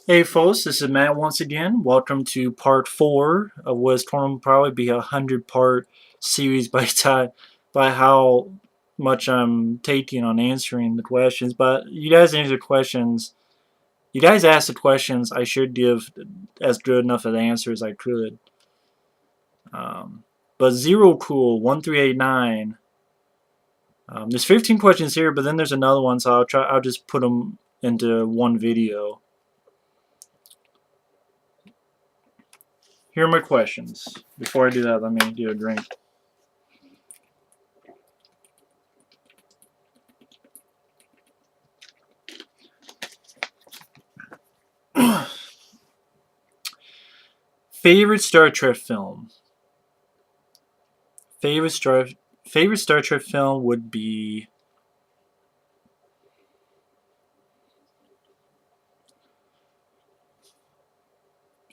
Hey folks, this is Matt once again. Welcome to part 4 of what's going to probably be a 100-part series by how much I'm taking on answering the questions. But you guys answer questions. You guys ask the questions. I should give as good enough of an answer as I could. Um, but Zer0cool1389. There's 15 questions here, but then there's another one, so I'll just put them into one video. Here are my questions. Before I do that, let me do a drink. Favorite Star Trek film? Favorite Star Favorite Star Trek film would be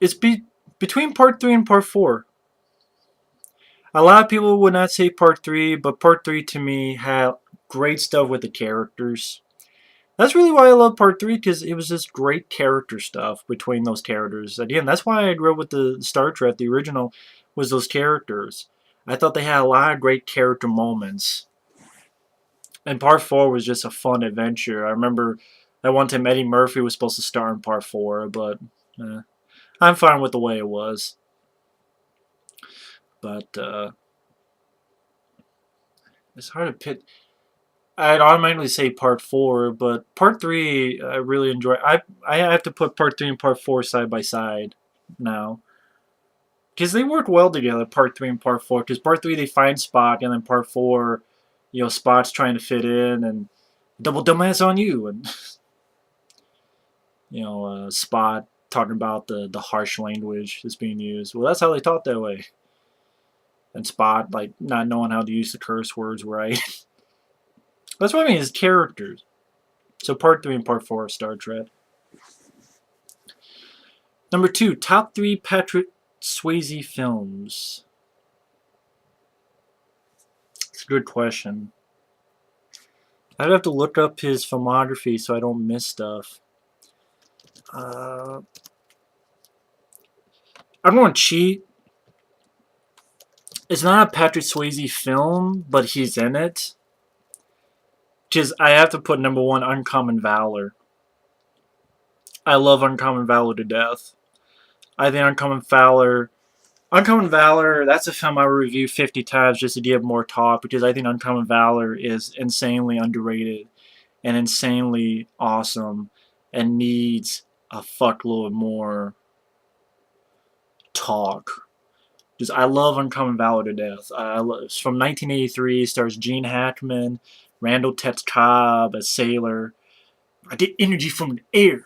it's between part 3 and part 4. A lot of people would not say part 3, but part 3 to me had great stuff with the characters. That's really why I love part 3, because it was just great character stuff between those characters. Again, that's why I grew up with the Star Trek, the original, was those characters. I thought they had a lot of great character moments. And part 4 was just a fun adventure. I remember that one time Eddie Murphy was supposed to star in part 4, but eh, I'm fine with the way it was. But it's hard to pick. I'd automatically say part 4, but part 3 I really enjoy. I have to put part 3 and part 4 side by side now. Because they work well together, part 3 and part 4. Because part 3 they find Spock, and then part 4, Spock's trying to fit in, and double dumbass on you, and Spot talking about the harsh language that's being used. Well, that's how they talk that way. And Spot like not knowing how to use the curse words right. That's what I mean is characters. So part 3 and part 4 of Star Trek. Number 2, top 3 Patrick Swayze films. It's a good question. I'd have to look up his filmography so I don't miss stuff. I'm going to cheat. It's not a Patrick Swayze film, but he's in it. Because I have to put number 1, Uncommon Valor. I love Uncommon Valor to death. I think Uncommon Valor, that's a film I will review 50 times just to give more talk, because I think Uncommon Valor is insanely underrated and insanely awesome and needs a fuckload more talk. Just I love Uncommon Valor to death. It's from 1983. Stars Gene Hackman, Randall Tetz Cobb as Sailor. I get energy from the air.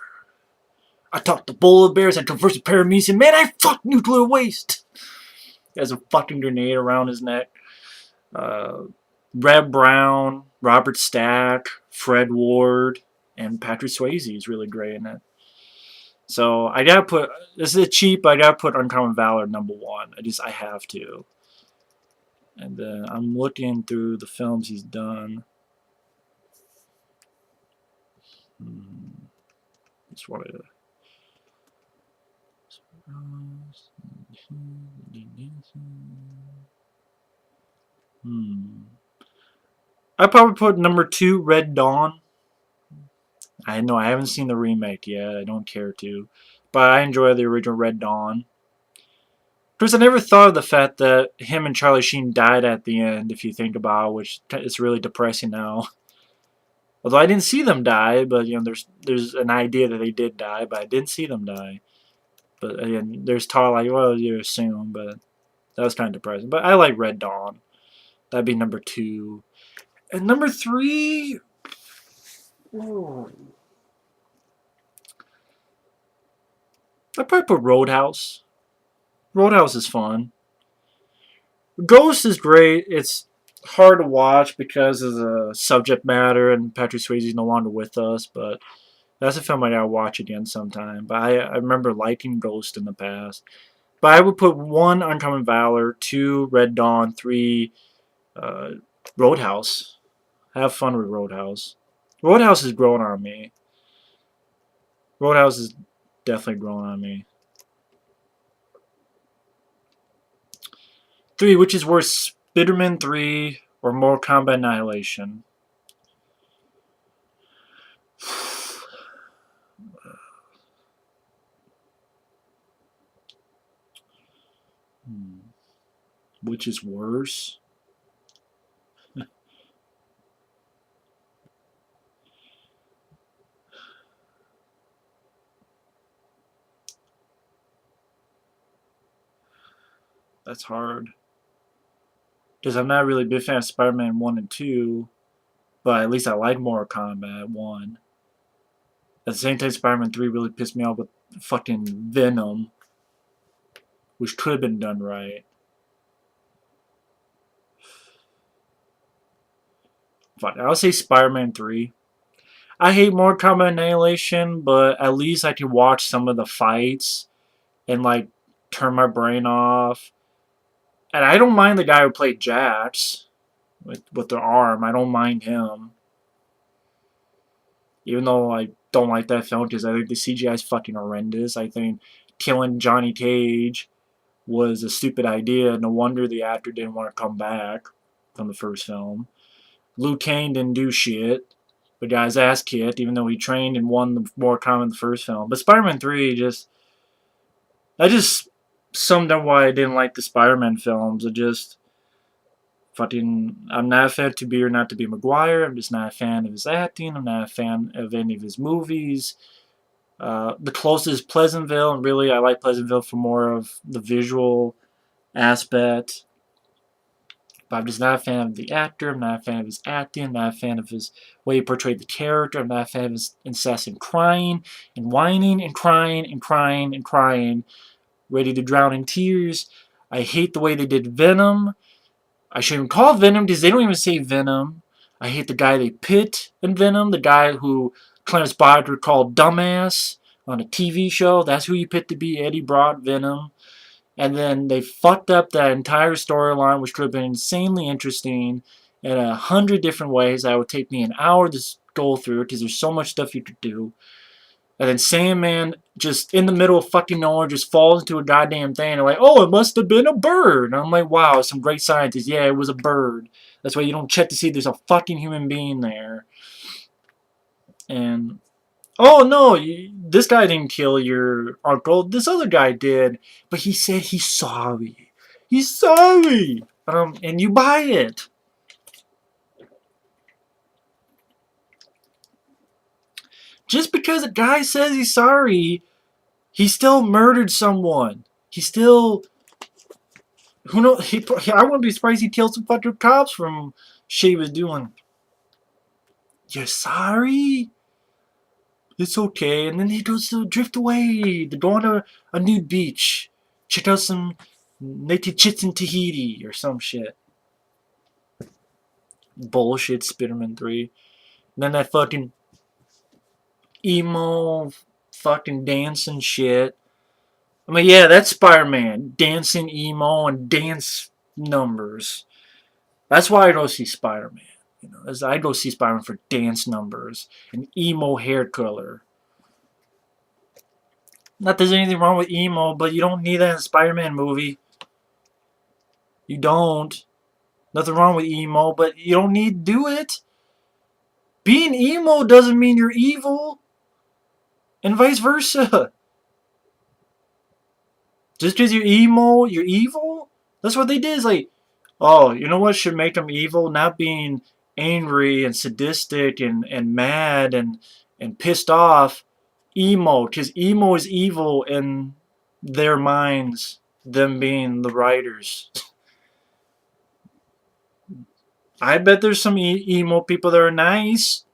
I talk to polar bears. I converse with paramecium. Man, I fuck nuclear waste. He has a fucking grenade around his neck. Reb Brown, Robert Stack, Fred Ward, and Patrick Swayze is really great in it. So I gotta put, this is cheap, but I gotta put Uncommon Valor number 1. I have to. And then I'm looking through the films he's done. Just want to. I probably put number 2, Red Dawn. I know I haven't seen the remake yet. I don't care to, but I enjoy the original Red Dawn. Because I never thought of the fact that him and Charlie Sheen died at the end, if you think about it, which is really depressing now. Although I didn't see them die, but there's an idea that they did die, but I didn't see them die. But again, there's talk like, well, you assume, but that was kind of depressing. But I like Red Dawn. That'd be number 2. And number 3, oh, I'd probably put Roadhouse. Roadhouse is fun. Ghost is great. It's hard to watch because of the subject matter, and Patrick Swayze's no longer with us, but that's a film I gotta watch again sometime. But I remember liking Ghost in the past. But I would put 1, Uncommon Valor, 2, Red Dawn, 3, uh, Roadhouse. Have fun with Roadhouse. Roadhouse is growing on me. Roadhouse is definitely grown on me. 3. Which is worse, Spider-Man 3 or Mortal Kombat Annihilation? Which is worse? That's hard. Because I'm not really a big fan of Spider-Man 1 and 2, but at least I like Mortal Kombat 1. At the same time, Spider-Man 3 really pissed me off with fucking Venom, which could have been done right. Fuck, I'll say Spider-Man 3. I hate Mortal Kombat Annihilation, but at least I can watch some of the fights and, like, turn my brain off. And I don't mind the guy who played Jax with the arm. I don't mind him. Even though I don't like that film because I think the CGI is fucking horrendous. I think killing Johnny Cage was a stupid idea. No wonder the actor didn't want to come back from the first film. Liu Kang didn't do shit. The guy's ass kicked, even though he trained and won the Mortal Kombat in the first film. But Spider-Man 3 I just summed up why I didn't like the Spider-Man films. It just I'm not a fan of Tobey or not Tobey Maguire. I'm just not a fan of his acting. I'm not a fan of any of his movies. The closest Pleasantville, and really I like Pleasantville for more of the visual aspect. But I'm just not a fan of the actor. I'm not a fan of his acting. I'm not a fan of his way he portrayed the character. I'm not a fan of his incessant crying and whining and crying and crying and crying, ready to drown in tears. I hate the way they did Venom. I shouldn't even call Venom because they don't even say Venom. I hate the guy they pit in Venom, the guy who Clarence Boddicker called dumbass on a TV show. That's who you pit to be Eddie Brock Venom. And then they fucked up that entire storyline, which could have been insanely interesting in 100 different ways. That would take me an hour to go through because there's so much stuff you could do. And then Sandman, just in the middle of fucking nowhere, just falls into a goddamn thing. And like, oh, it must have been a bird. And I'm like, wow, some great scientists. Yeah, it was a bird. That's why you don't check to see if there's a fucking human being there. And oh no, this guy didn't kill your uncle. This other guy did, but he said he's sorry. He's sorry. And you buy it. Just because a guy says he's sorry, he still murdered someone. He still, who knows? I wouldn't be surprised he killed some fucking cops from shit he was doing. You're sorry? It's okay. And then he goes to drift away. To go on a nude beach. Check out some naked chits in Tahiti or some shit. Bullshit Spider-Man 3. And then that fucking emo fucking dancing shit. I mean, yeah, that's Spider-Man. Dancing emo and dance numbers. That's why I go see Spider-Man. You know, as I go see Spider-Man for dance numbers and emo hair color. Not there's anything wrong with emo, but you don't need that in a Spider-Man movie. You don't. Nothing wrong with emo, but you don't need to do it. Being emo doesn't mean you're evil. And vice versa. Just because you're emo, you're evil? That's what they did. Is like, oh, you know what should make them evil? Not being angry and sadistic and mad and pissed off. Emo. Because emo is evil in their minds. Them being the writers. I bet there's some emo people that are nice.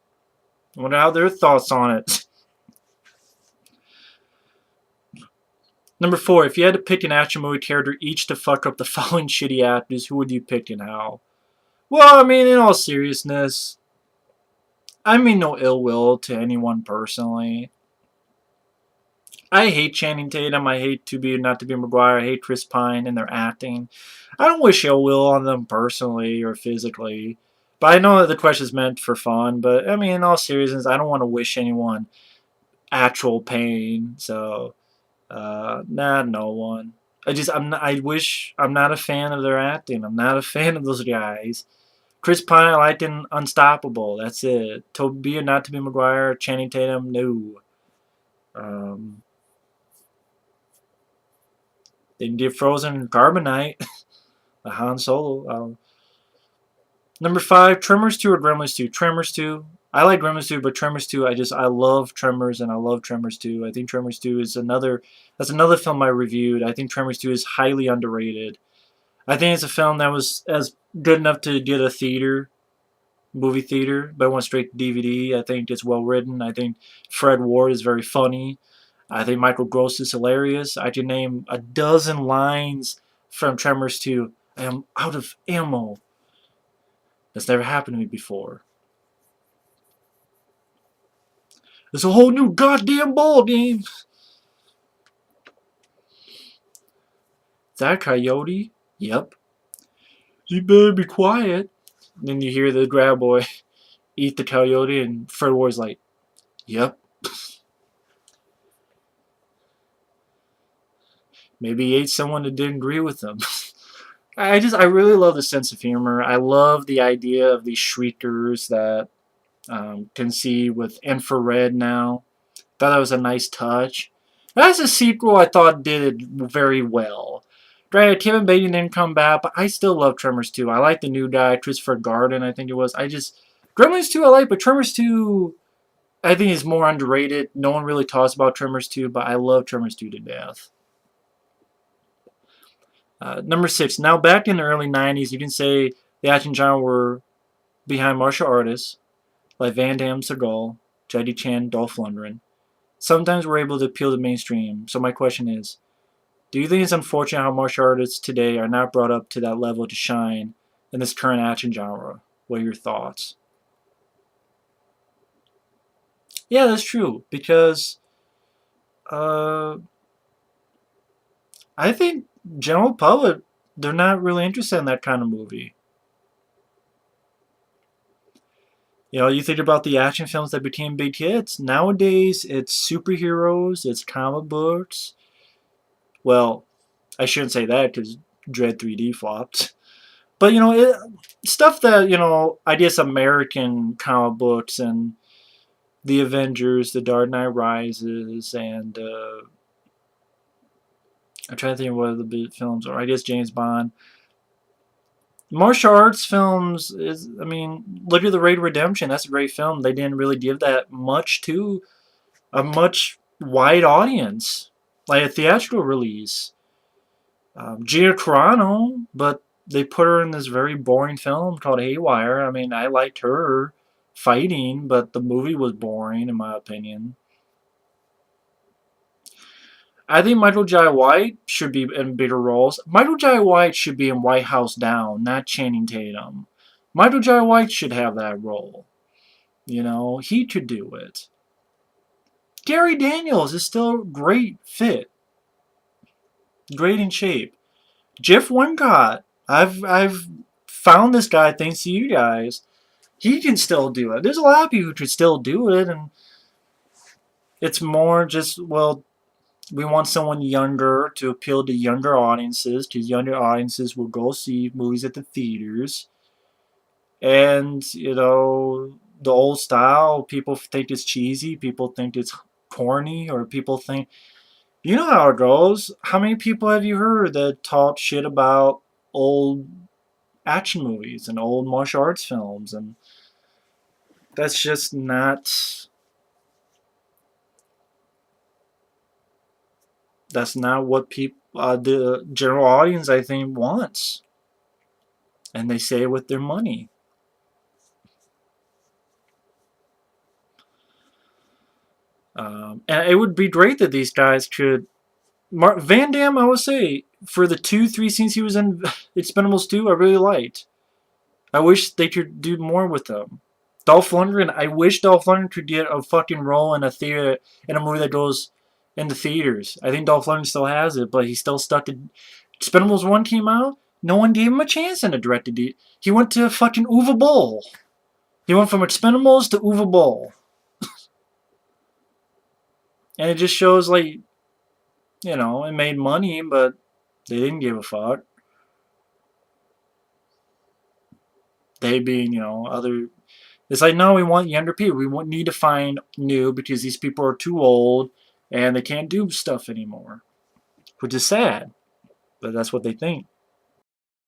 I wonder how their thoughts on it. Number 4, if you had to pick an action movie character each to fuck up the following shitty actors, who would you pick and how? Well, I mean, in all seriousness, I mean no ill will to anyone personally. I hate Channing Tatum. I hate not to be Maguire. I hate Chris Pine and their acting. I don't wish ill will on them personally or physically. But I know that the question is meant for fun. But I mean, in all seriousness, I don't want to wish anyone actual pain. So, nah, no one. I wish I'm not a fan of their acting. I'm not a fan of those guys. Chris Pine, I liked in Unstoppable. That's it. Tobey or not Tobey Maguire, Channing Tatum, no. Um, they can get Frozen in Carbonite. A Han Solo. Number 5, Tremors 2 or Gremlins 2? Tremors 2. I like Gremlins 2, but Tremors 2, I love Tremors and I love Tremors 2. I think Tremors 2 is that's another film I reviewed. I think Tremors 2 is highly underrated. I think it's a film that was as good enough to get a movie theater, but it went straight to DVD. I think it's well written. I think Fred Ward is very funny. I think Michael Gross is hilarious. I can name a dozen lines from Tremors 2. I am out of ammo. That's never happened to me before. It's a whole new goddamn ball game. Is that a coyote? Yep. You better be quiet. Then you hear the grab boy eat the coyote, and Fred Ward's like, yep. Maybe he ate someone that didn't agree with him. I really love the sense of humor. I love the idea of these shriekers that can see with infrared now. Thought that was a nice touch. As a sequel, I thought did it very well. Granted, Kevin Bacon didn't come back, but I still love Tremors 2. I like the new guy, Christopher Garden, I think it was. Gremlins 2 I like, but Tremors 2 I think is more underrated. No one really talks about Tremors 2, but I love Tremors 2 to death. Number 6. Now, back in the early 90s, you can say the action genre were behind martial artists like Van Damme, Seagal, Jackie Chan, Dolph Lundgren. Sometimes we're able to appeal to mainstream. So my question is, do you think it's unfortunate how martial artists today are not brought up to that level to shine in this current action genre? What are your thoughts? Yeah, that's true. Because uh, I think general public, they're not really interested in that kind of movie. You know, you think about the action films that became big hits. Nowadays, it's superheroes, it's comic books. Well, I shouldn't say that because Dread 3D flopped. But, stuff that, I guess American comic books and The Avengers, The Dark Knight Rises, and I'm trying to think of what other big films are. I guess James Bond. Martial arts films look at The Raid Redemption. That's a great film. They didn't really give that much to a much wide audience, like a theatrical release. Gina Carano, but they put her in this very boring film called Haywire. I mean, I liked her fighting, but the movie was boring, in my opinion. I think Michael Jai White should be in bigger roles. Michael Jai White should be in White House Down, not Channing Tatum. Michael Jai White should have that role. He could do it. Gary Daniels is still a great fit. Great in shape. Jeff Wincott. I've found this guy thanks to you guys. He can still do it. There's a lot of people who can still do it, and it's more just, well, we want someone younger to appeal to younger audiences, because younger audiences will go see movies at the theaters. And, the old style, people think it's cheesy, people think it's corny, or people think, you know how it goes. How many people have you heard that talk shit about old action movies and old martial arts films? And that's just not what the general audience, I think, wants. And they say it with their money. And it would be great that these guys could. Van Damme, I would say, for the 2-3 scenes he was in Expendables 2, I really liked. I wish they could do more with them. Dolph Lundgren, I wish Dolph Lundgren could get a fucking role in a movie that goes in the theaters. I think Dolph Lundgren still has it, but he's still stuck to. Expendables 1 came out, no one gave him a chance in a directed. He went to fucking Uwe Boll. He went from Expendables to Uwe Boll. And it just shows, like, it made money, but they didn't give a fuck. They being, other. It's like, no, we want younger people. We need to find new because these people are too old and they can't do stuff anymore, which is sad, but that's what they think.